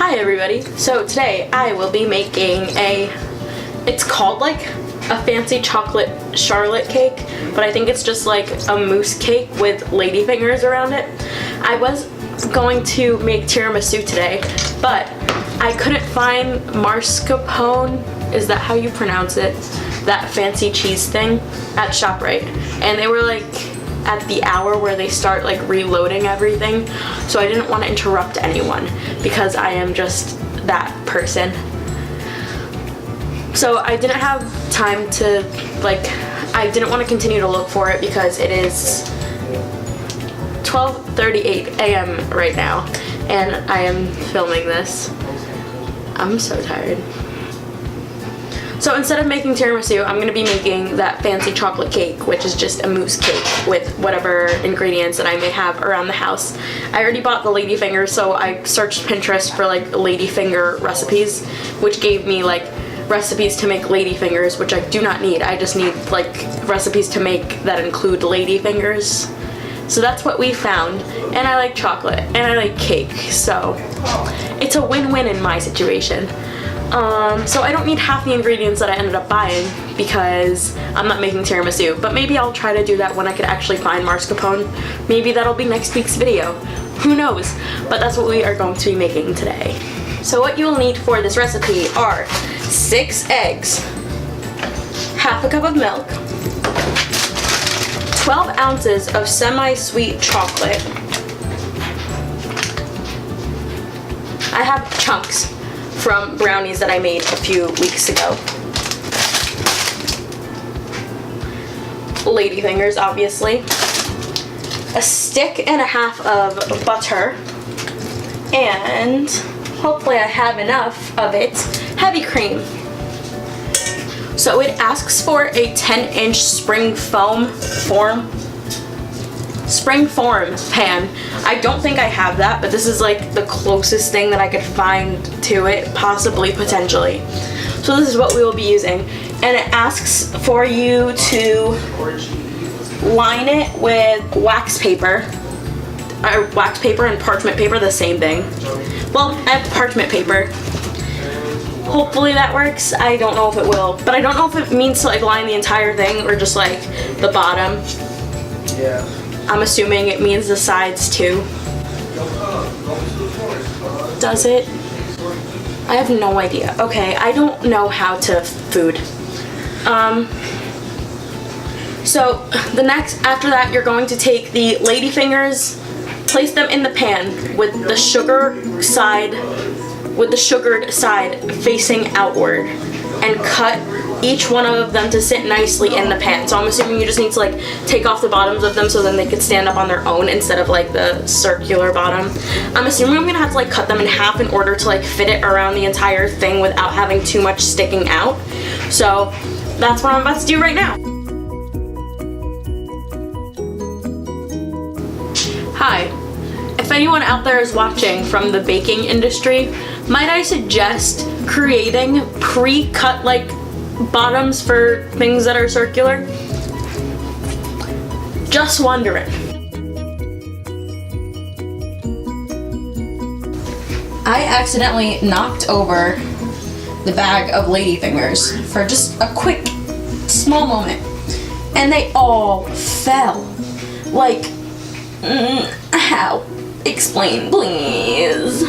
Hi everybody. So today I will be making it's called like a fancy chocolate Charlotte cake, but I think it's just like a mousse cake with ladyfingers around it. I was going to make tiramisu today, but I couldn't find mascarpone, is that how you pronounce it? That fancy cheese thing at ShopRite. And they were like at the hour where they start like reloading everything, so I didn't want to interrupt anyone because I am just that person. So I didn't have time to I didn't want to continue to look for it because it is 12:38 a.m. right now and I am filming this. I'm so tired. So instead of making tiramisu, I'm going to be making that fancy chocolate cake, which is just a mousse cake with whatever ingredients that I may have around the house. I already bought the ladyfingers, so I searched Pinterest for like ladyfinger recipes, which gave me like recipes to make ladyfingers, which I do not need. I just need like recipes to make that include ladyfingers. So that's what we found, and I like chocolate, and I like cake, so it's a win-win in my situation. So I don't need half the ingredients that I ended up buying because I'm not making tiramisu, but maybe I'll try to do that when I could actually find mascarpone. Maybe that'll be next week's video. Who knows? But that's what we are going to be making today. So what you will need for this recipe are 6 eggs, half a cup of milk, 12 ounces of semi-sweet chocolate. I have chunks from brownies that I made a few weeks ago. Ladyfingers, obviously. A stick and a half of butter. And hopefully I have enough of it, heavy cream. So it asks for a 10-inch spring foam pan. I don't think I have that, but this is like the closest thing that I could find to it, possibly, potentially. So this is what we will be using. And it asks for you to line it with wax paper. Wax paper and parchment paper, the same thing. Well, I have parchment paper. Hopefully that works. I don't know if it will, but I don't know if it means to like line the entire thing or just like the bottom. Yeah. I'm assuming it means the sides too. Does it? I have no idea. Okay, I don't know how to food. So after that, you're going to take the ladyfingers, place them in the pan with the sugared side facing outward, and cut each one of them to sit nicely in the pan. So I'm assuming you just need to like take off the bottoms of them so then they could stand up on their own instead of like the circular bottom. I'm assuming I'm gonna have to like cut them in half in order to like fit it around the entire thing without having too much sticking out. So that's what I'm about to do right now. Hi. If anyone out there is watching from the baking industry, might I suggest creating pre-cut like bottoms for things that are circular? Just wondering. I accidentally knocked over the bag of ladyfingers for just a quick, small moment, and they all fell. Like, how? Explain, please.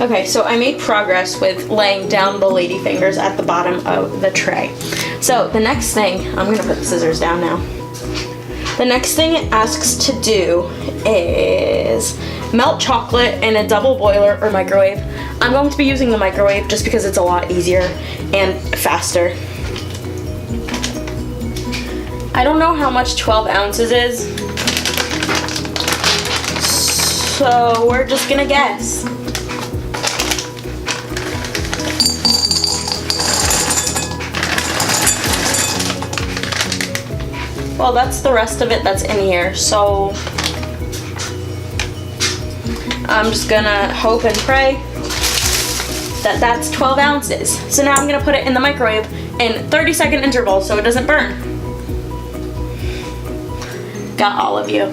Okay, so I made progress with laying down the ladyfingers at the bottom of the tray. So the next thing, I'm gonna put the scissors down now. The next thing it asks to do is melt chocolate in a double boiler or microwave. I'm going to be using the microwave just because it's a lot easier and faster. I don't know how much 12 ounces is, so we're just gonna guess. Well, that's the rest of it that's in here, so I'm just gonna hope and pray that that's 12 ounces. So now I'm gonna put it in the microwave in 30-second intervals so it doesn't burn. Got all of you.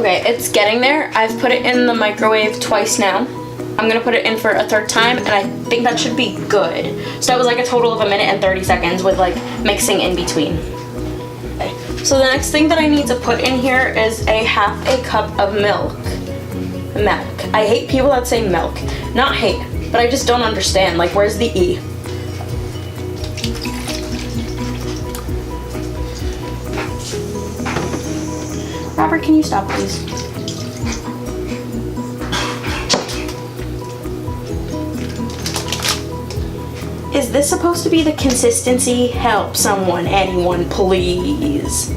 Okay, it's getting there. I've put it in the microwave twice now. I'm gonna put it in for a third time, and I think that should be good. So that was like a total of 1 minute and 30 seconds with like mixing in between. Okay. So the next thing that I need to put in here is a half a cup of milk. Milk. I hate people that say milk. Not hate, but I just don't understand. Like, where's the E? Robert, can you stop, please? Is this supposed to be the consistency? Help someone, anyone, please.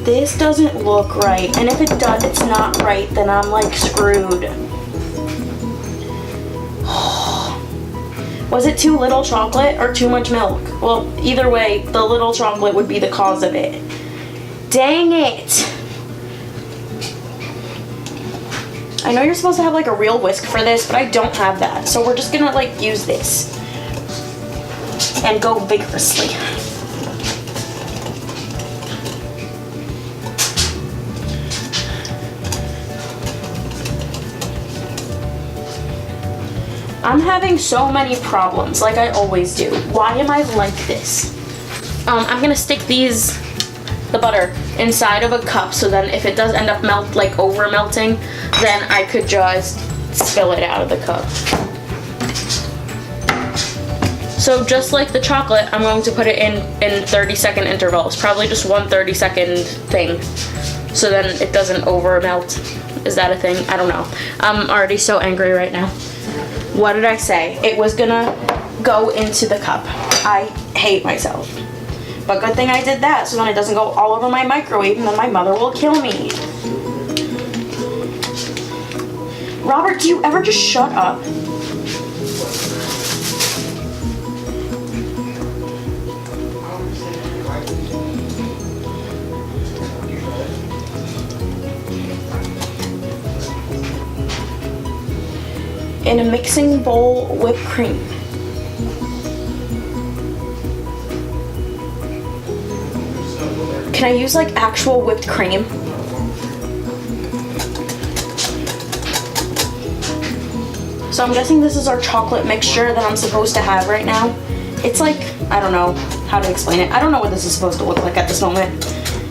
This doesn't look right, and if it does, it's not right, then I'm like screwed. Was it too little chocolate or too much milk? Well, either way, the little chocolate would be the cause of it. Dang it! I know you're supposed to have like a real whisk for this, but I don't have that. So we're just gonna like use this and go vigorously. I'm having so many problems, like I always do. Why am I like this? I'm gonna stick the butter inside of a cup, so then if it does end up over melting, then I could just spill it out of the cup. So just like the chocolate, I'm going to put it in 30-second intervals, probably just one 30-second thing, so then it doesn't over melt. Is that a thing? I don't know. I'm already so angry right now. What did I say? It was gonna go into the cup. I hate myself. But good thing I did that, so then it doesn't go all over my microwave and then my mother will kill me. Robert, do you ever just shut up? In a mixing bowl, whipped cream. Can I use like actual whipped cream? So I'm guessing this is our chocolate mixture that I'm supposed to have right now. It's like, I don't know how to explain it. I don't know what this is supposed to look like at this moment.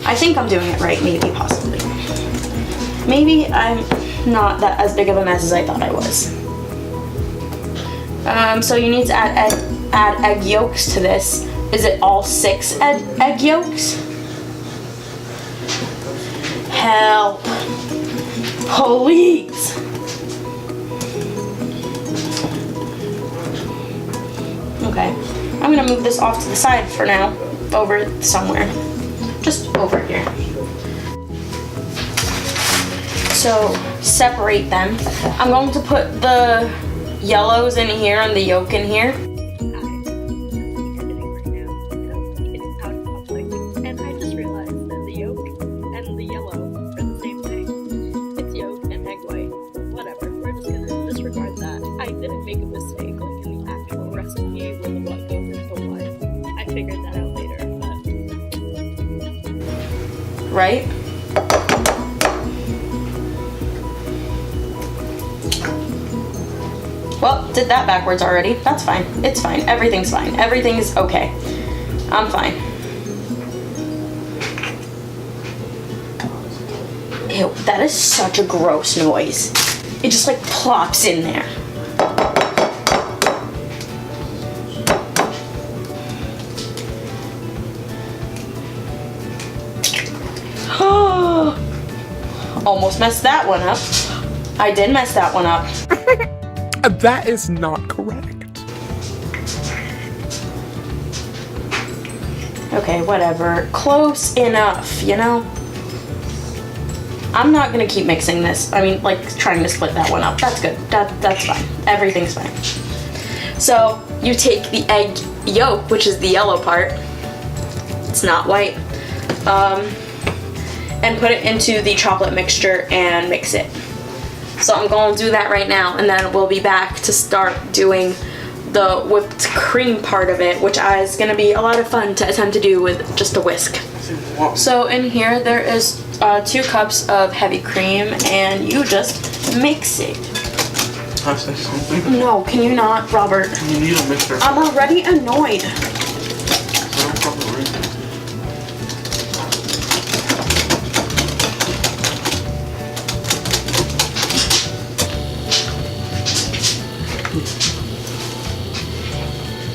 I think I'm doing it right, maybe, possibly. Maybe I'm not that as big of a mess as I thought I was. So you need to add egg yolks to this. Is it all 6 egg yolks? Help. Please. Okay. I'm gonna move this off to the side for now. Over somewhere. Just over here. So, separate them. I'm going to put the yellows in here and the yolk in here. And I just realized that the yolk and the yellow are the same thing. It's yolk and egg white. Whatever, we're just gonna disregard that. I didn't make a mistake like in the actual recipe with the what goes into what. I figured that out later, but... Right? Well, did that backwards already. That's fine. It's fine. Everything's fine. Everything's okay. I'm fine. Ew, that is such a gross noise. It just like plops in there. Almost messed that one up. I did mess that one up. That is not correct. Okay, whatever. Close enough, you know? I'm not gonna keep mixing this. I mean, like, trying to split that one up. That's good. That's fine. Everything's fine. So, you take the egg yolk, which is the yellow part. It's not white. And put it into the chocolate mixture and mix it. So I'm going to do that right now, and then we'll be back to start doing the whipped cream part of it, which is going to be a lot of fun to attempt to do with just a whisk. So in here there is 2 cups of heavy cream, and you just mix it. Can I say something? No, can you not, Robert? You need a mixer. I'm already annoyed. No problem, right?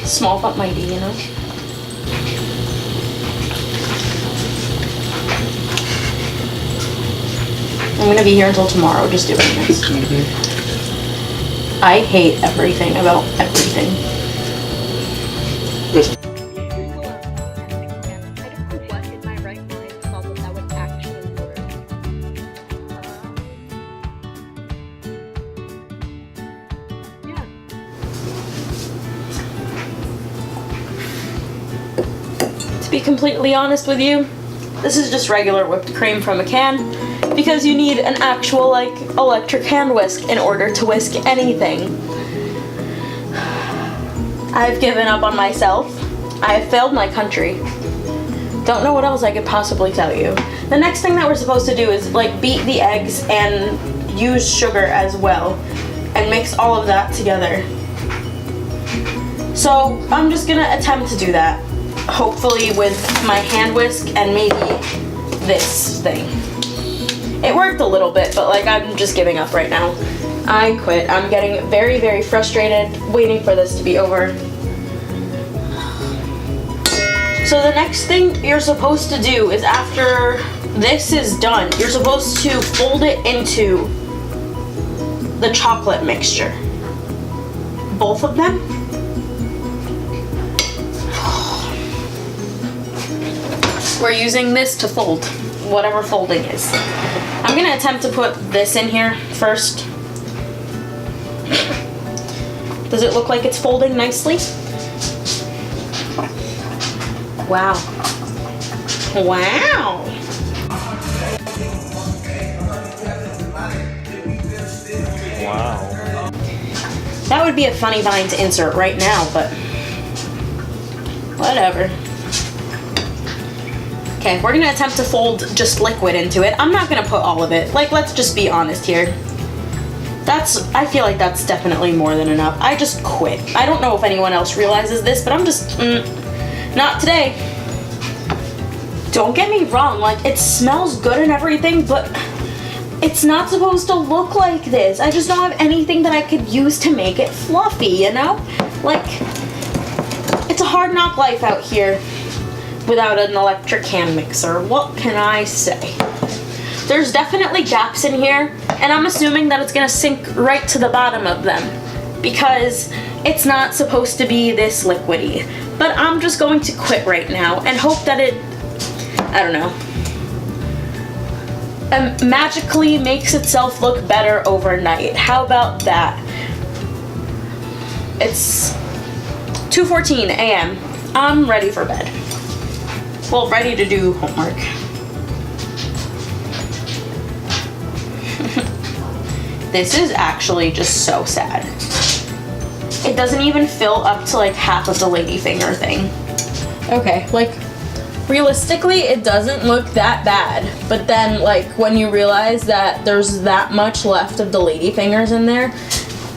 Small but mighty, you know? I'm gonna be here until tomorrow just doing this. I hate everything about everything. Hello, I don't know what in my right mind thought that would actually work. Yeah. To be completely honest with you, this is just regular whipped cream from a can, because you need an actual, like, electric hand whisk in order to whisk anything. I've given up on myself. I have failed my country. Don't know what else I could possibly tell you. The next thing that we're supposed to do is, like, beat the eggs and use sugar as well, and mix all of that together. So I'm just gonna attempt to do that. Hopefully with my hand whisk and maybe this thing. It worked a little bit, but like I'm just giving up right now. I quit. I'm getting very, very frustrated waiting for this to be over. So the next thing you're supposed to do is after this is done, you're supposed to fold it into the chocolate mixture. Both of them. We're using this to fold, whatever folding is. I'm gonna attempt to put this in here first. Does it look like it's folding nicely? Wow. Wow. Wow. That would be a funny vine to insert right now, but whatever. Okay, we're gonna attempt to fold just liquid into it. I'm not gonna put all of it. Like, let's just be honest here. I feel like that's definitely more than enough. I just quit. I don't know if anyone else realizes this, but I'm just, not today. Don't get me wrong, like, it smells good and everything, but it's not supposed to look like this. I just don't have anything that I could use to make it fluffy, you know? Like, it's a hard knock life out here without an electric hand mixer. What can I say? There's definitely gaps in here, and I'm assuming that it's gonna sink right to the bottom of them because it's not supposed to be this liquidy. But I'm just going to quit right now and hope that it, I don't know, magically makes itself look better overnight. How about that? It's 2:14 a.m. I'm ready for bed. Well, ready to do homework. This is actually just so sad. It doesn't even fill up to like half of the ladyfinger thing. Okay, like realistically it doesn't look that bad, but then like when you realize that there's that much left of the ladyfingers in there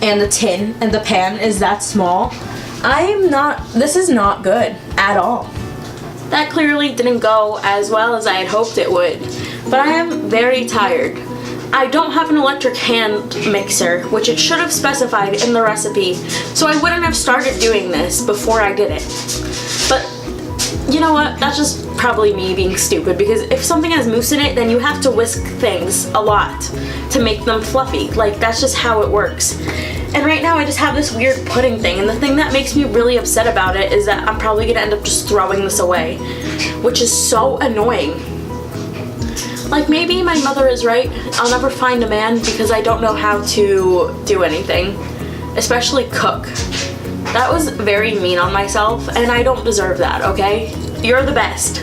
and the tin and the pan is that small, this is not good at all. That clearly didn't go as well as I had hoped it would, but I am very tired. I don't have an electric hand mixer, which it should have specified in the recipe, so I wouldn't have started doing this before I did it. But you know what? That's just probably me being stupid, because if something has mousse in it, then you have to whisk things a lot to make them fluffy. Like, that's just how it works. And right now I just have this weird pudding thing, and the thing that makes me really upset about it is that I'm probably gonna end up just throwing this away, which is so annoying. Like, maybe my mother is right. I'll never find a man because I don't know how to do anything, especially cook. That was very mean on myself, and I don't deserve that, okay? You're the best.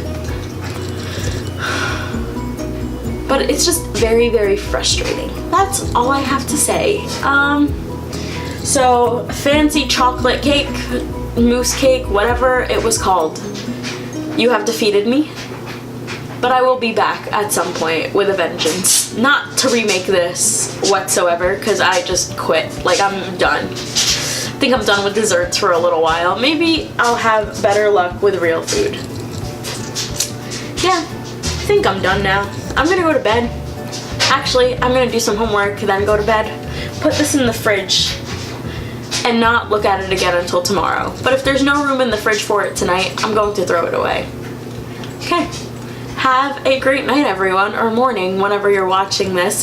But it's just very, very frustrating. That's all I have to say. So, fancy chocolate cake, mousse cake, whatever it was called. You have defeated me. But I will be back at some point with a vengeance. Not to remake this whatsoever, because I just quit. Like, I'm done. I think I'm done with desserts for a little while. Maybe I'll have better luck with real food. Yeah, I think I'm done now. I'm gonna go to bed. Actually, I'm gonna do some homework, then go to bed. Put this in the fridge and not look at it again until tomorrow. But if there's no room in the fridge for it tonight, I'm going to throw it away. Okay. Have a great night, everyone, or morning, whenever you're watching this.